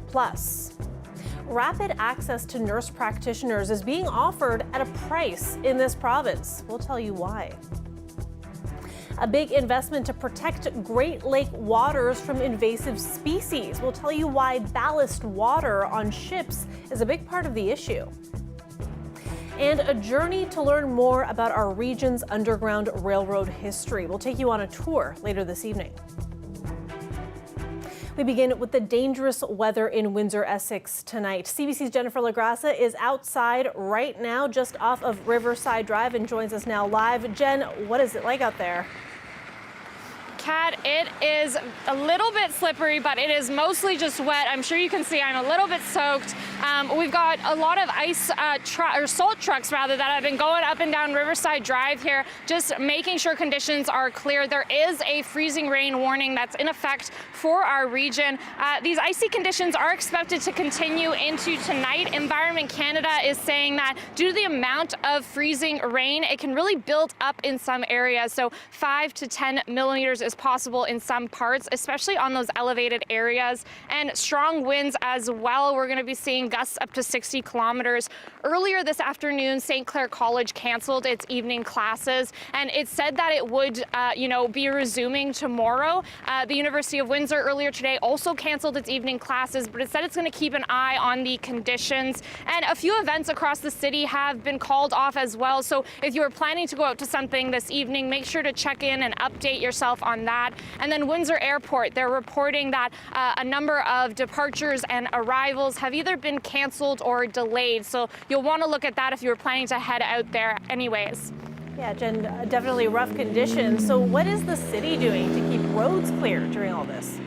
Plus, rapid access to nurse practitioners is being offered at a price in this province. We'll tell you why. A big investment to protect Great Lake waters from invasive species. We'll tell you why ballast water on ships is a big part of the issue. And a journey to learn more about our region's Underground Railroad history. We'll take you on a tour later this evening. We begin with the dangerous weather in Windsor, Essex tonight. CBC's Jennifer LaGrassa is outside right now, just off of Riverside Drive, and joins us now live. Jen, what is it like out there? Kat, it is a little bit slippery, but it is mostly just wet. I'm sure you can see I'm a little bit soaked. We've got a lot of ice or salt trucks rather that have been going up and down Riverside Drive here, just making sure conditions are clear. There is a freezing rain warning that's in effect for our region. These icy conditions are expected to continue into tonight. Environment Canada is saying that due to the amount of freezing rain, it can really build up in some areas. So 5 to 10 millimeters is possible in some parts, especially on those elevated areas, and strong winds as well. We're going to be seeing gusts up to 60 kilometers. Earlier this afternoon, St. Clair College canceled its evening classes, and it said that it would, be resuming tomorrow. The University of Windsor earlier today also canceled its evening classes, but it said it's going to keep an eye on the conditions. And a few events across the city have been called off as well. So if you are planning to go out to something this evening, make sure to check in and update yourself on that. And then Windsor Airport, they're reporting that a number of departures and arrivals have either been canceled or delayed. So you'll want to look at that if you were planning to head out there anyways. Yeah, Jen, definitely rough conditions. So what is the city doing to keep roads clear during all this?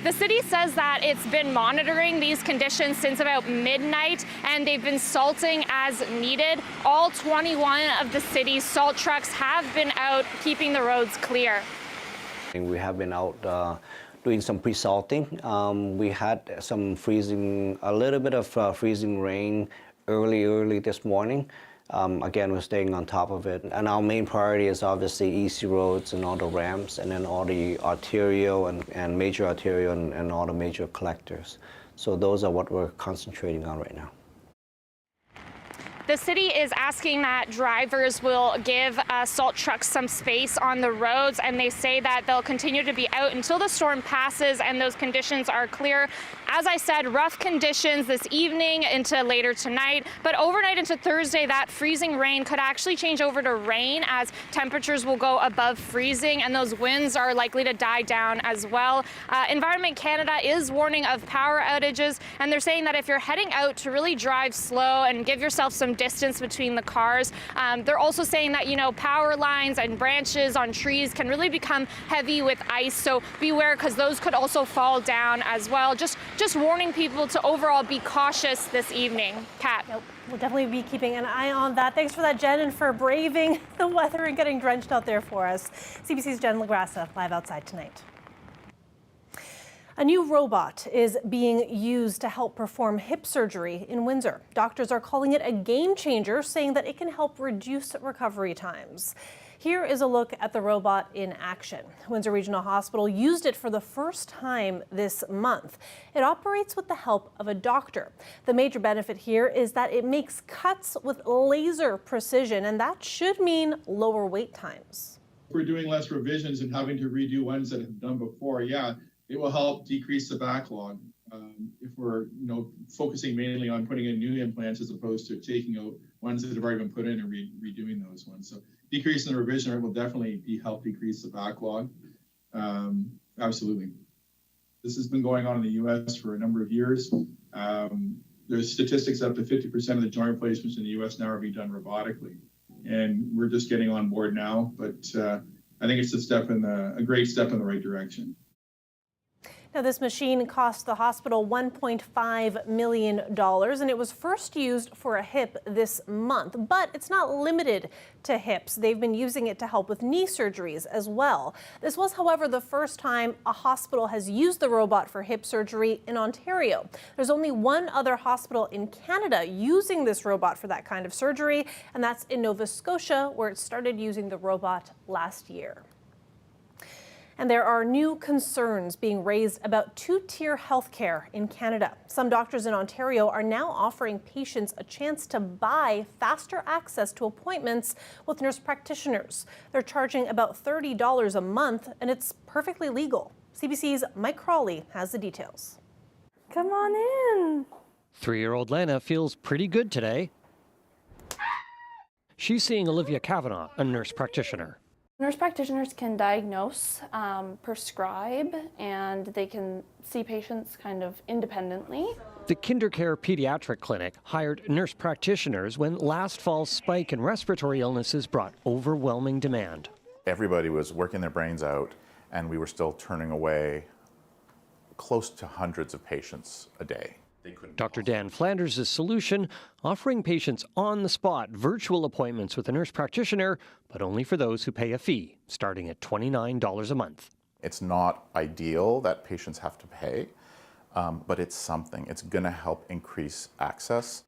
The city says that it's been monitoring these conditions since about midnight, and they've been salting as needed. All 21 of the city's salt trucks have been out keeping the roads clear. We have been out doing some pre-salting. We had a little bit of freezing rain early this morning. Again, we're staying on top of it. And our main priority is obviously easy roads and all the ramps, and then all the arterial and major arterial and all the major collectors. So those are what we're concentrating on right now. The city is asking that drivers will give salt trucks some space on the roads, and they say that they'll continue to be out until the storm passes and those conditions are clear. As I said, rough conditions this evening into later tonight, but overnight into Thursday, that freezing rain could actually change over to rain as temperatures will go above freezing, and those winds are likely to die down as well. Environment Canada is warning of power outages, and they're saying that if you're heading out to really drive slow and give yourself some distance between the cars. They're also saying that, power lines and branches on trees can really become heavy with ice. So beware, because those could also fall down as well. Just warning people to overall be cautious this evening. Kat. Yep. We'll definitely be keeping an eye on that. Thanks for that, Jen, and for braving the weather and getting drenched out there for us. CBC's Jen LaGrassa live outside tonight. A new robot is being used to help perform hip surgery in Windsor. Doctors are calling it a game changer, saying that it can help reduce recovery times. Here is a look at the robot in action. Windsor Regional Hospital used it for the first time this month. It operates with the help of a doctor. The major benefit here is that it makes cuts with laser precision, and that should mean lower wait times. We're doing less revisions and having to redo ones that have done before. Yeah, it will help decrease the backlog if we're focusing mainly on putting in new implants as opposed to taking out ones that have already been put in and redoing those ones. So decreasing the revision rate will definitely help decrease the backlog. Absolutely. This has been going on in the U.S. for a number of years. There's statistics up to 50% of the joint replacements in the U.S. now are being done robotically, and we're just getting on board now. But I think it's a great step in the right direction. Now, this machine cost the hospital $1.5 million, and it was first used for a hip this month. But it's not limited to hips. They've been using it to help with knee surgeries as well. This was, however, the first time a hospital has used the robot for hip surgery in Ontario. There's only one other hospital in Canada using this robot for that kind of surgery, and that's in Nova Scotia, where it started using the robot last year. And there are new concerns being raised about two-tier healthcare in Canada. Some doctors in Ontario are now offering patients a chance to buy faster access to appointments with nurse practitioners. They're charging about $30 a month, and it's perfectly legal. CBC's Mike Crawley has the details. Come on in. 3-year-old Lana feels pretty good today. She's seeing Olivia Kavanagh, a nurse practitioner. Nurse practitioners can diagnose, prescribe, and they can see patients kind of independently. The KinderCare Pediatric Clinic hired nurse practitioners when last fall's spike in respiratory illnesses brought overwhelming demand. Everybody was working their brains out, and we were still turning away close to hundreds of patients a day. Dr. Dan Flanders' solution, offering patients on-the-spot virtual appointments with a nurse practitioner, but only for those who pay a fee, starting at $29 a month. It's not ideal that patients have to pay, but it's something. It's going to help increase access.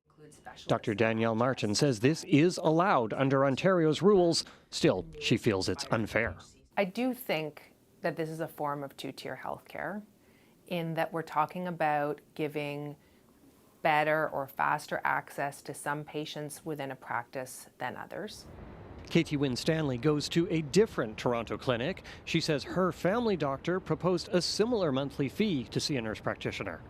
Dr. Danielle Martin says this is allowed under Ontario's rules. Still, she feels it's unfair. I do think that this is a form of two-tier healthcare, in that we're talking about giving better or faster access to some patients within a practice than others. Katie Winstanley goes to a different Toronto clinic. She says her family doctor proposed a similar monthly fee to see a nurse practitioner.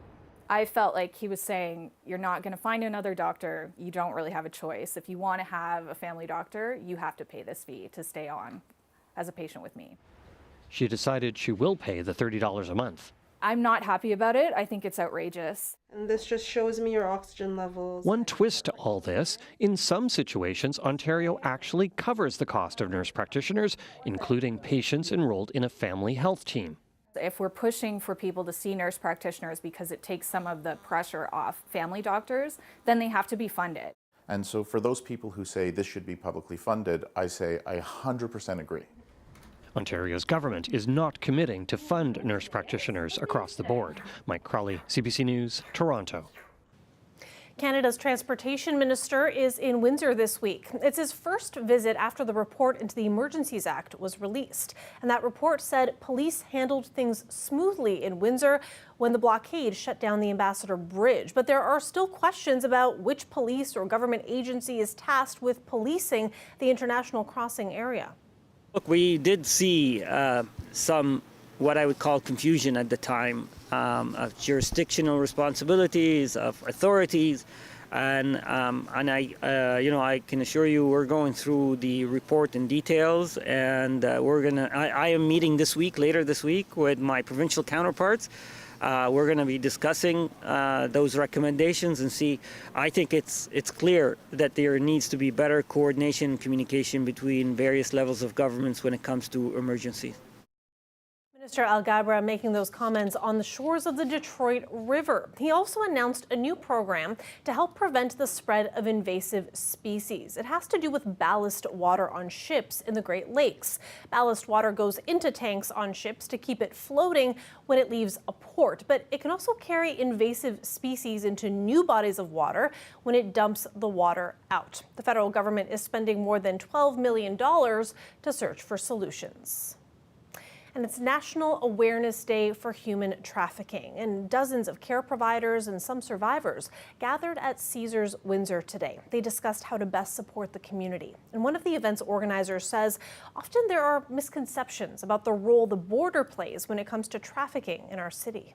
I felt like he was saying, you're not going to find another doctor. You don't really have a choice. If you want to have a family doctor, you have to pay this fee to stay on as a patient with me. She decided she will pay the $30 a month. I'm not happy about it. I think it's outrageous. And this just shows me your oxygen levels. One twist to all this, in some situations, Ontario actually covers the cost of nurse practitioners, including patients enrolled in a family health team. If we're pushing for people to see nurse practitioners because it takes some of the pressure off family doctors, then they have to be funded. And so for those people who say this should be publicly funded, I say I 100% agree. Ontario's government is not committing to fund nurse practitioners across the board. Mike Crawley, CBC News, Toronto. Canada's Transportation Minister is in Windsor this week. It's his first visit after the report into the Emergencies Act was released. And that report said police handled things smoothly in Windsor when the blockade shut down the Ambassador Bridge. But there are still questions about which police or government agency is tasked with policing the international crossing area. Look, we did see some, what I would call confusion at the time, of jurisdictional responsibilities, of authorities, and I can assure you we're going through the report in details, and I am meeting later this week with my provincial counterparts. We're going to be discussing those recommendations and see. I think it's clear that there needs to be better coordination and communication between various levels of governments when it comes to emergencies. Minister Alghabra making those comments on the shores of the Detroit River. He also announced a new program to help prevent the spread of invasive species. It has to do with ballast water on ships in the Great Lakes. Ballast water goes into tanks on ships to keep it floating when it leaves a port, but it can also carry invasive species into new bodies of water when it dumps the water out. The federal government is spending more than $12 million to search for solutions. And it's National Awareness Day for Human Trafficking, and dozens of care providers and some survivors gathered at Caesars Windsor today. They discussed how to best support the community. And one of the event's organizers says often there are misconceptions about the role the border plays when it comes to trafficking in our city.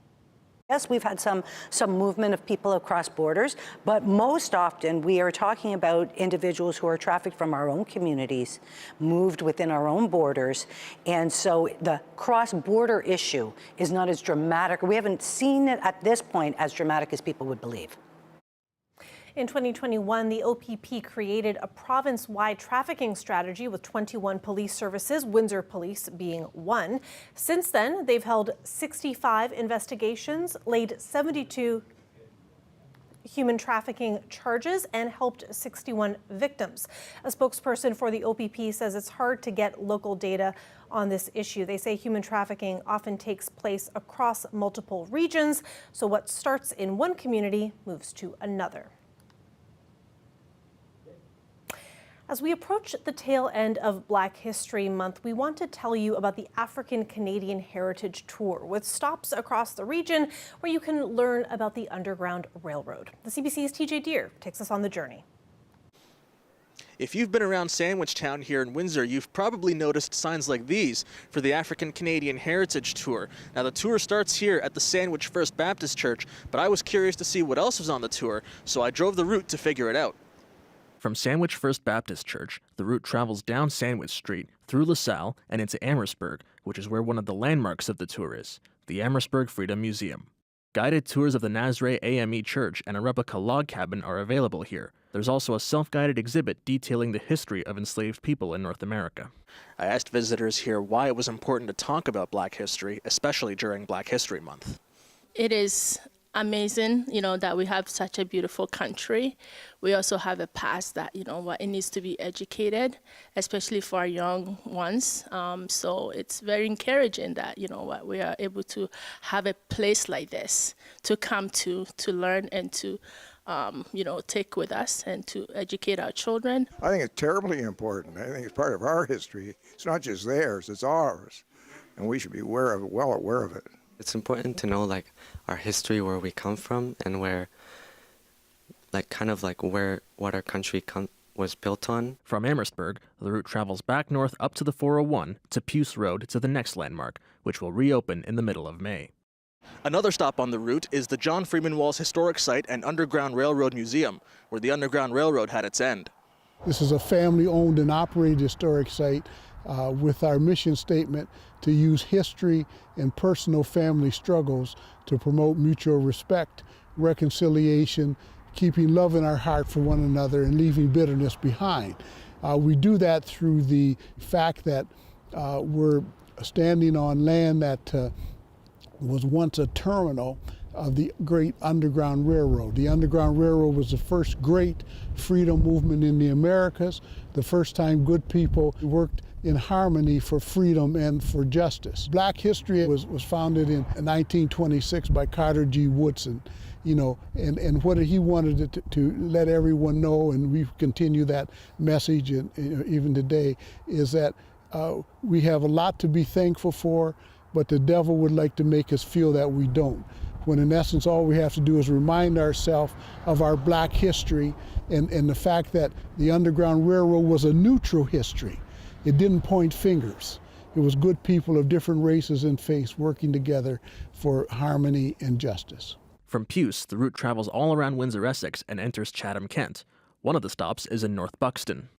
Yes, we've had some movement of people across borders, but most often we are talking about individuals who are trafficked from our own communities, moved within our own borders, and so the cross-border issue is not as dramatic. We haven't seen it at this point as dramatic as people would believe. In 2021, the OPP created a province-wide trafficking strategy with 21 police services, Windsor Police being one. Since then, they've held 65 investigations, laid 72 human trafficking charges, and helped 61 victims. A spokesperson for the OPP says it's hard to get local data on this issue. They say human trafficking often takes place across multiple regions, so what starts in one community moves to another. As we approach the tail end of Black History Month, we want to tell you about the African Canadian Heritage Tour, with stops across the region where you can learn about the Underground Railroad. The CBC's TJ Deer takes us on the journey. If you've been around Sandwich Town here in Windsor, you've probably noticed signs like these for the African Canadian Heritage Tour. Now, the tour starts here at the Sandwich First Baptist Church, but I was curious to see what else was on the tour, so I drove the route to figure it out. From Sandwich First Baptist Church, the route travels down Sandwich Street, through LaSalle, and into Amherstburg, which is where one of the landmarks of the tour is, the Amherstburg Freedom Museum. Guided tours of the Nazaré AME Church and a replica log cabin are available here. There's also a self-guided exhibit detailing the history of enslaved people in North America. I asked visitors here why it was important to talk about Black history, especially during Black History Month. It is amazing, that we have such a beautiful country. We also have a past that, it needs to be educated, especially for our young ones. So it's very encouraging that, we are able to have a place like this to come to learn and to, take with us and to educate our children. I think it's terribly important. I think it's part of our history. It's not just theirs, it's ours. And we should be well aware of it. It's important to know our history, where we come from, and where what our country was built on. From Amherstburg, the route travels back north up to the 401 to Puce Road to the next landmark, which will reopen in the middle of May. Another stop on the route is the John Freeman Walls Historic Site and Underground Railroad Museum, where the Underground Railroad had its end. This is a family-owned and operated historic site with our mission statement to use history and personal family struggles to promote mutual respect, reconciliation, keeping love in our heart for one another, and leaving bitterness behind. We do that through the fact that we're standing on land that was once a terminal of the great Underground Railroad. The Underground Railroad was the first great freedom movement in the Americas, the first time good people worked in harmony for freedom and for justice. Black history was founded in 1926 by Carter G. Woodson, and what he wanted to let everyone know, and we continue that message even today, is that we have a lot to be thankful for, but the devil would like to make us feel that we don't. When in essence all we have to do is remind ourselves of our Black history and the fact that the Underground Railroad was a neutral history. It didn't point fingers. It was good people of different races and faiths working together for harmony and justice. From Puce, the route travels all around Windsor, Essex, and enters Chatham, Kent. One of the stops is in North Buxton.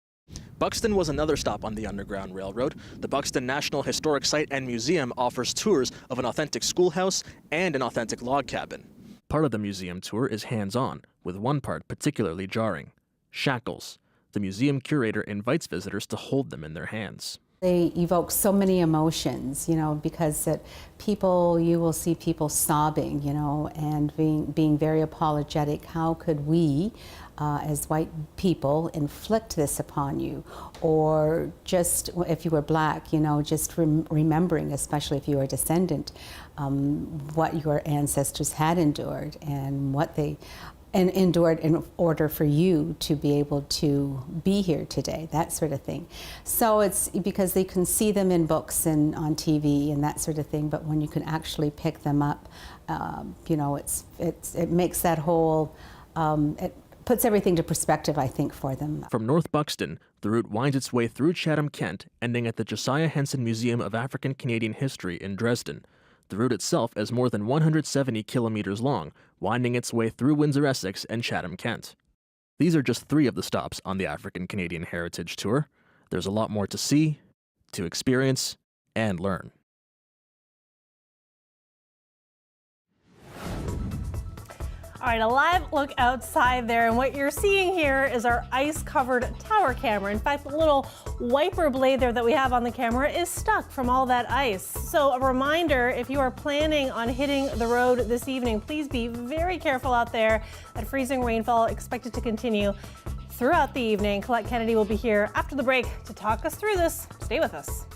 Buxton was another stop on the Underground Railroad. The Buxton National Historic Site and Museum offers tours of an authentic schoolhouse and an authentic log cabin. Part of the museum tour is hands-on, with one part particularly jarring: shackles. The museum curator invites visitors to hold them in their hands. They evoke so many emotions, because you will see people sobbing, and being very apologetic. How could we, as white people, inflict this upon you? Or just, if you were Black, just remembering, especially if you were a descendant, what your ancestors had endured and what they endured in order for you to be able to be here today, that sort of thing. So it's because they can see them in books and on TV and that sort of thing, but when you can actually pick them up, it makes that whole, it puts everything to perspective, I think, for them. From North Buxton, the route winds its way through Chatham, Kent, ending at the Josiah Henson Museum of African Canadian History in Dresden. The route itself is more than 170 kilometers long, winding its way through Windsor, Essex, and Chatham, Kent. These are just 3 of the stops on the African Canadian Heritage Tour. There's a lot more to see, to experience, and learn. All right, a live look outside there, and what you're seeing here is our ice-covered tower camera. In fact, the little wiper blade there that we have on the camera is stuck from all that ice. So a reminder, if you are planning on hitting the road this evening, please be very careful out there. That freezing rainfall expected to continue throughout the evening. Colette Kennedy will be here after the break to talk us through this. Stay with us.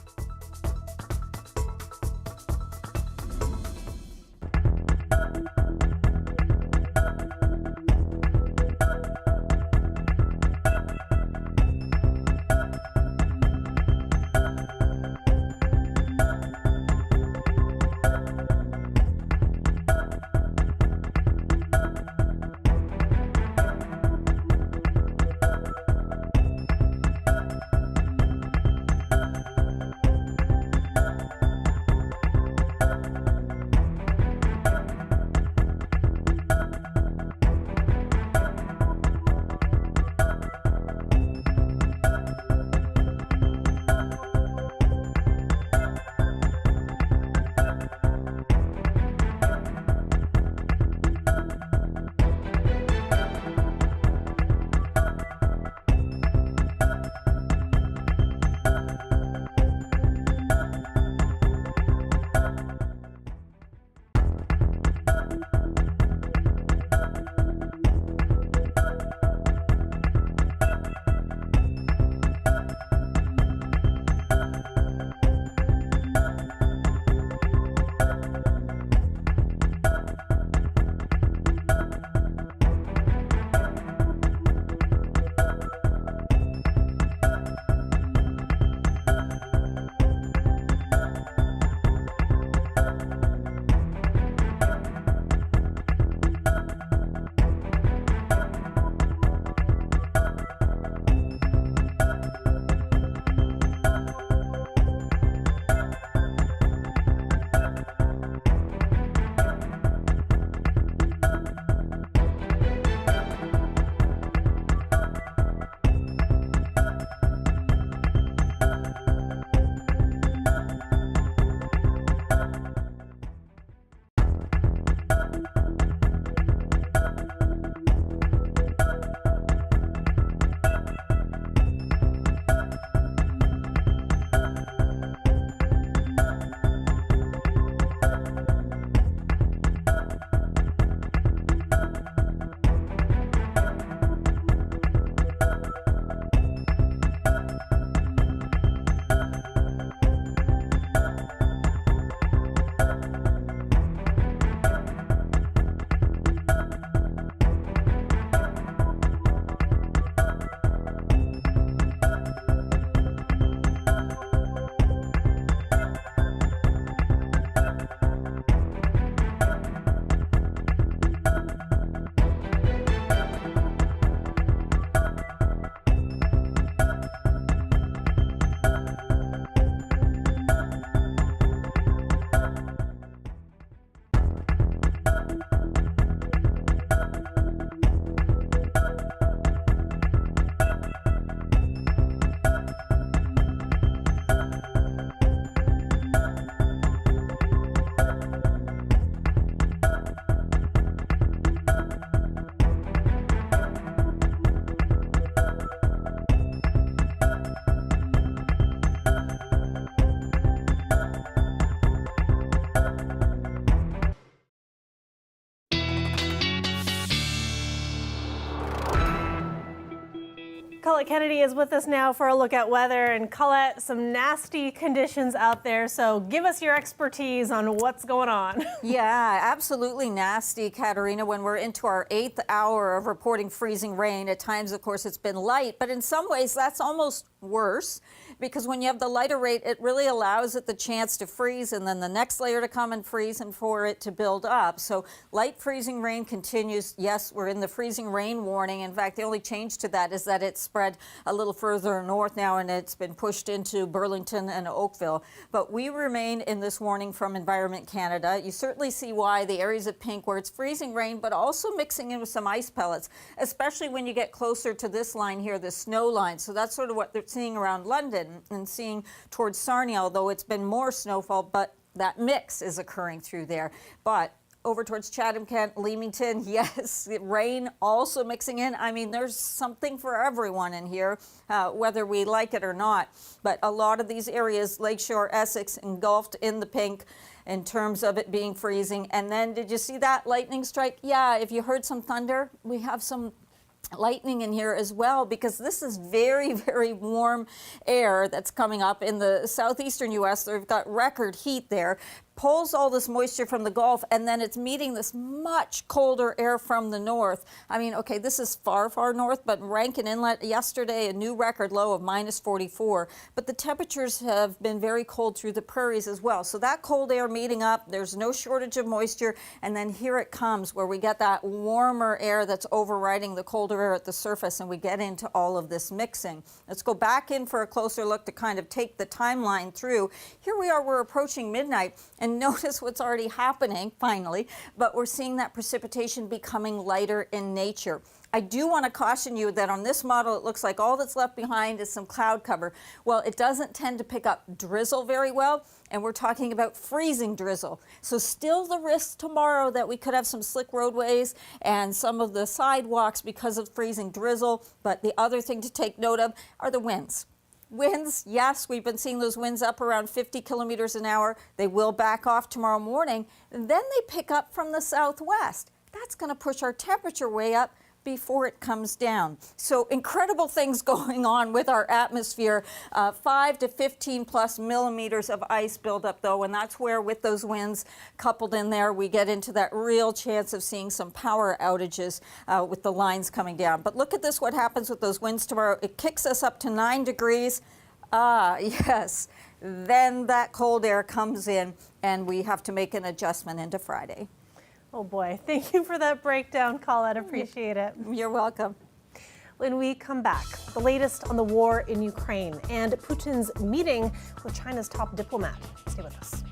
Colette Kennedy is with us now for a look at weather. And Colette, some nasty conditions out there, so give us your expertise on what's going on. Yeah, absolutely nasty, Katerina, when we're into our 8th hour of reporting freezing rain. At times, of course, it's been light, but in some ways that's almost worse, because when you have the lighter rate, it really allows it the chance to freeze and then the next layer to come and freeze and for it to build up. So light freezing rain continues. Yes, we're in the freezing rain warning. In fact, the only change to that is that it's spread a little further north now and it's been pushed into Burlington and Oakville. But we remain in this warning from Environment Canada. You certainly see why the areas of pink where it's freezing rain, but also mixing in with some ice pellets, especially when you get closer to this line here, the snow line. So that's sort of what they're seeing around London and seeing towards Sarnia, although it's been more snowfall, but that mix is occurring through there. But over towards Chatham, Kent, Leamington, yes, rain also mixing in. I mean, there's something for everyone in here, whether we like it or not. But a lot of these areas, Lakeshore, Essex, engulfed in the pink in terms of it being freezing. And then did you see that lightning strike? Yeah, if you heard some thunder, we have some lightning in here as well, because this is very, very warm air that's coming up in the southeastern U.S. They've got record heat there. Pulls all this moisture from the Gulf, and then it's meeting this much colder air from the north. I mean, okay, this is far, far north, but Rankin Inlet yesterday, a new record low of -44. But the temperatures have been very cold through the prairies as well. So that cold air meeting up, there's no shortage of moisture, and then here it comes where we get that warmer air that's overriding the colder air at the surface, and we get into all of this mixing. Let's go back in for a closer look to kind of take the timeline through. Here we are, we're approaching midnight. And notice what's already happening, finally, but we're seeing that precipitation becoming lighter in nature. I do want to caution you that on this model, it looks like all that's left behind is some cloud cover. Well, it doesn't tend to pick up drizzle very well, and we're talking about freezing drizzle. So still the risk tomorrow that we could have some slick roadways and some of the sidewalks because of freezing drizzle. But the other thing to take note of are the winds. Winds, yes, we've been seeing those winds up around 50 kilometers an hour. They will back off tomorrow morning. And then they pick up from the southwest. That's going to push our temperature way up before it comes down. So incredible things going on with our atmosphere. 5 to 15 plus millimeters of ice buildup, though, and that's where, with those winds coupled in there, we get into that real chance of seeing some power outages with the lines coming down. But look at this, what happens with those winds tomorrow. It kicks us up to 9 degrees. Yes. Then that cold air comes in, and we have to make an adjustment into Friday. Oh boy, thank you for that breakdown, Colette. Appreciate it. You're welcome. When we come back, the latest on the war in Ukraine and Putin's meeting with China's top diplomat. Stay with us.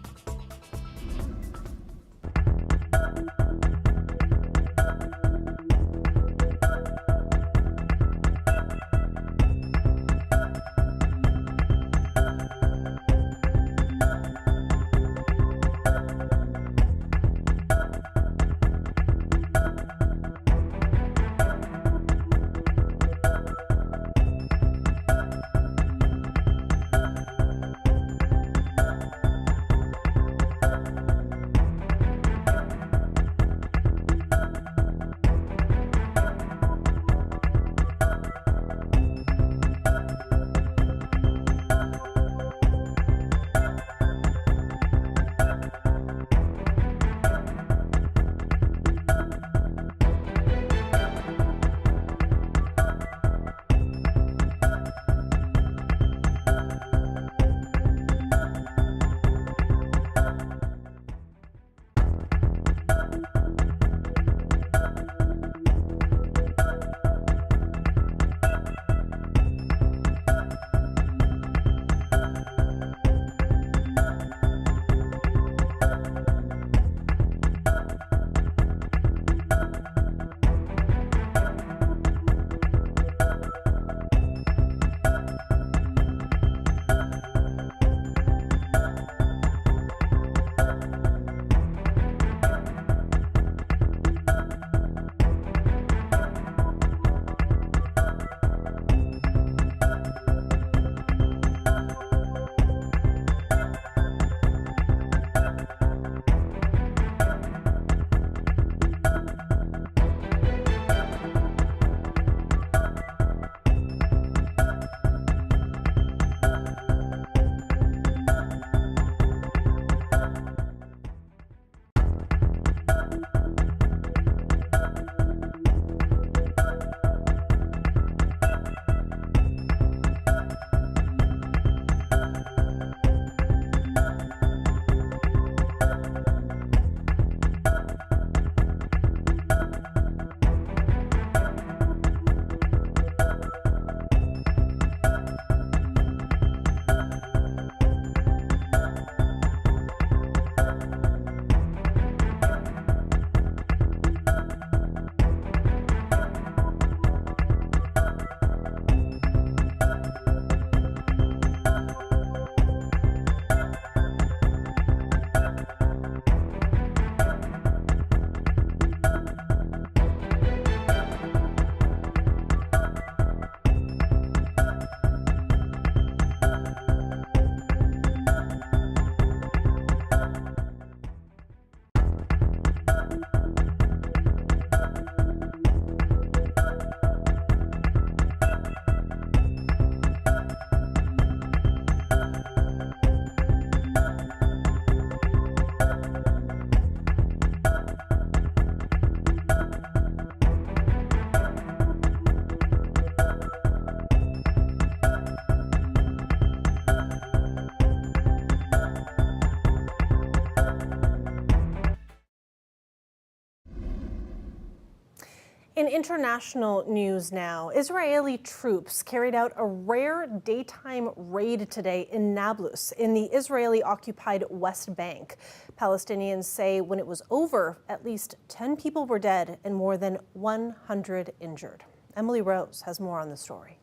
In international news now, Israeli troops carried out a rare daytime raid today in Nablus in the Israeli-occupied West Bank. Palestinians say when it was over, at least 10 people were dead and more than 100 injured. Emily Rose has more on the story.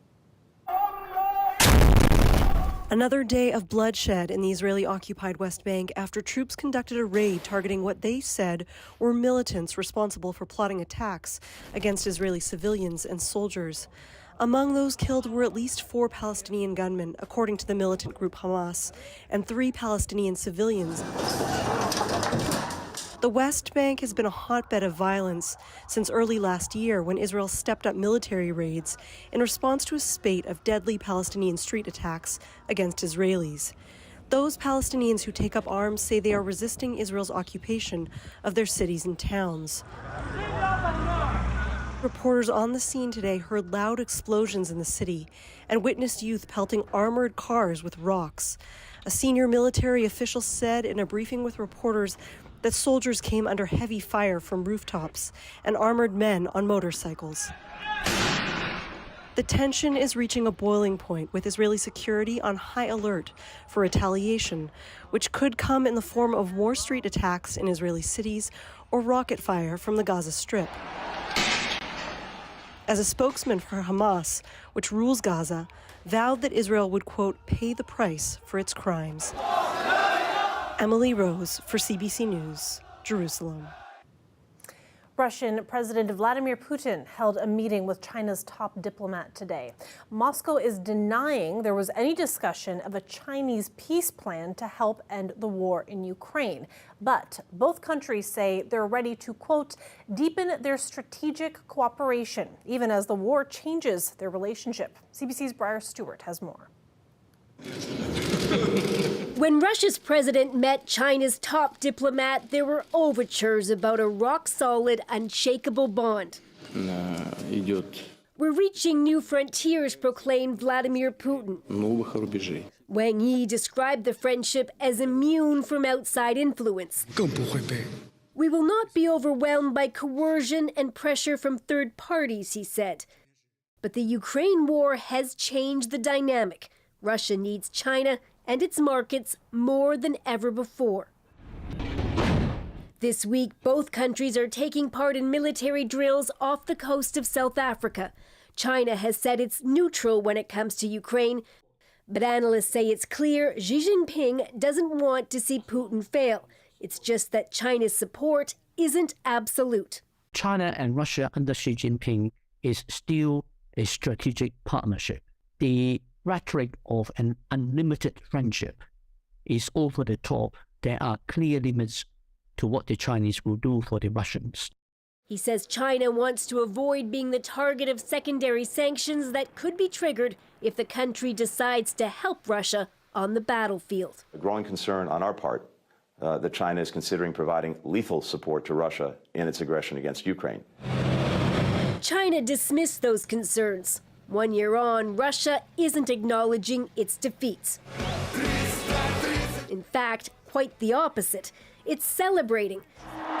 Another day of bloodshed in the Israeli-occupied West Bank after troops conducted a raid targeting what they said were militants responsible for plotting attacks against Israeli civilians and soldiers. Among those killed were at least 4 Palestinian gunmen, according to the militant group Hamas, and 3 Palestinian civilians. The West Bank has been a hotbed of violence since early last year when Israel stepped up military raids in response to a spate of deadly Palestinian street attacks against Israelis. Those Palestinians who take up arms say they are resisting Israel's occupation of their cities and towns. Reporters on the scene today heard loud explosions in the city and witnessed youth pelting armored cars with rocks. A senior military official said in a briefing with reporters that soldiers came under heavy fire from rooftops and armored men on motorcycles. The tension is reaching a boiling point, with Israeli security on high alert for retaliation, which could come in the form of more street attacks in Israeli cities or rocket fire from the Gaza Strip. As a spokesman for Hamas, which rules Gaza, vowed that Israel would, quote, pay the price for its crimes. Emily Rose for CBC News, Jerusalem. Russian President Vladimir Putin held a meeting with China's top diplomat today. Moscow is denying there was any discussion of a Chinese peace plan to help end the war in Ukraine. But both countries say they're ready to, quote, deepen their strategic cooperation, even as the war changes their relationship. CBC's Briar Stewart has more. When Russia's president met China's top diplomat, there were overtures about a rock-solid, unshakable bond. We're reaching new frontiers, proclaimed Vladimir Putin. Wang Yi described the friendship as immune from outside influence. We will not be overwhelmed by coercion and pressure from third parties, he said. But the Ukraine war has changed the dynamic. Russia needs China and its markets more than ever before. This week, both countries are taking part in military drills off the coast of South Africa. China has said it's neutral when it comes to Ukraine, but analysts say it's clear Xi Jinping doesn't want to see Putin fail. It's just that China's support isn't absolute. China and Russia under Xi Jinping is still a strategic partnership. The rhetoric of an unlimited friendship is over the top. There are clear limits to what the Chinese will do for the Russians. He says China wants to avoid being the target of secondary sanctions that could be triggered if the country decides to help Russia on the battlefield. A growing concern on our part that China is considering providing lethal support to Russia in its aggression against Ukraine. China dismissed those concerns. 1 year on, Russia isn't acknowledging its defeats. In fact, quite the opposite. It's celebrating.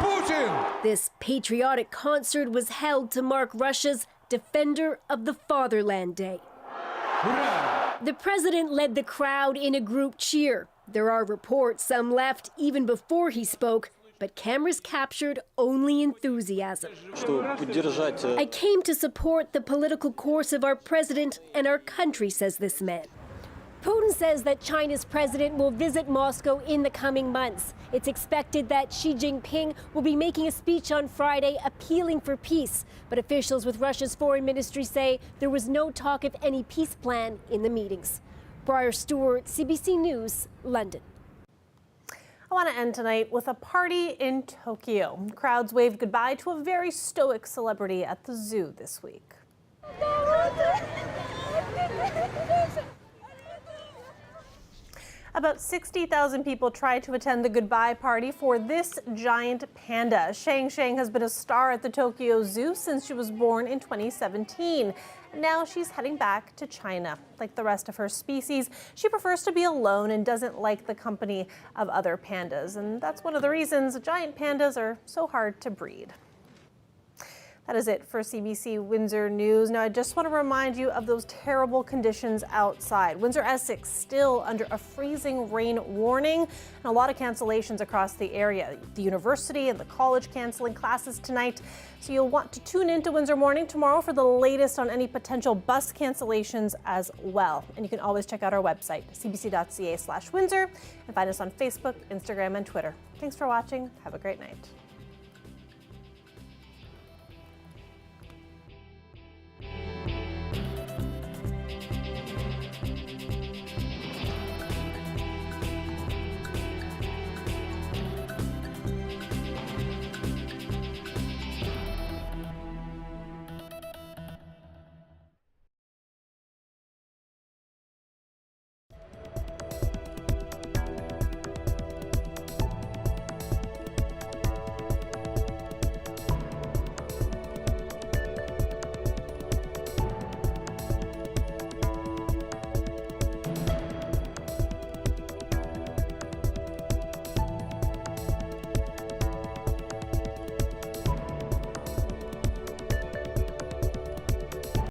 Putin! This patriotic concert was held to mark Russia's Defender of the Fatherland Day. The president led the crowd in a group cheer. There are reports some left even before he spoke, but cameras captured only enthusiasm. I came to support the political course of our president and our country, says this man. Putin says that China's president will visit Moscow in the coming months. It's expected that Xi Jinping will be making a speech on Friday appealing for peace. But officials with Russia's foreign ministry say there was no talk of any peace plan in the meetings. Briar Stewart, CBC News, London. I want to end tonight with a party in Tokyo. Crowds waved goodbye to a very stoic celebrity at the zoo this week. About 60,000 people tried to attend the goodbye party for this giant panda. Shang Shang has been a star at the Tokyo Zoo since she was born in 2017. Now she's heading back to China. Like the rest of her species, she prefers to be alone and doesn't like the company of other pandas. And that's one of the reasons giant pandas are so hard to breed. That is it for CBC Windsor News. Now, I just want to remind you of those terrible conditions outside. Windsor-Essex still under a freezing rain warning and a lot of cancellations across the area. The university and the college canceling classes tonight. So you'll want to tune into Windsor Morning tomorrow for the latest on any potential bus cancellations as well. And you can always check out our website, cbc.ca/Windsor, and find us on Facebook, Instagram, and Twitter. Thanks for watching. Have a great night.